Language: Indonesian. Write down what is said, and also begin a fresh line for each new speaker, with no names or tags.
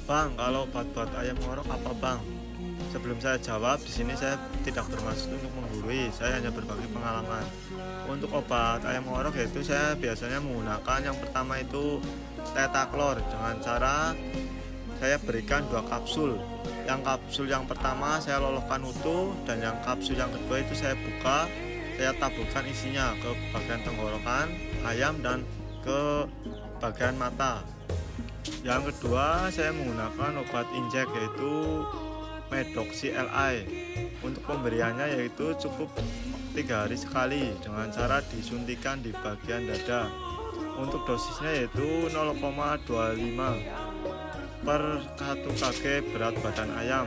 Bang, kalau obat buat ayam ngorok apa bang? Sebelum saya jawab, di sini saya tidak bermaksud untuk menggurui, saya hanya berbagi pengalaman. Untuk obat ayam ngorok yaitu saya biasanya menggunakan yang pertama itu tetaklor dengan cara saya berikan 2 kapsul. Yang kapsul yang pertama saya loloskan utuh, dan yang kapsul yang kedua itu saya buka, saya taburkan isinya ke bagian tenggorokan ayam dan ke bagian mata. Yang kedua saya menggunakan obat injek yaitu Medoxy Li. Untuk pemberiannya yaitu cukup 3 hari sekali dengan cara disuntikan di bagian dada. Untuk dosisnya yaitu 0,25 per 1 kg berat badan ayam.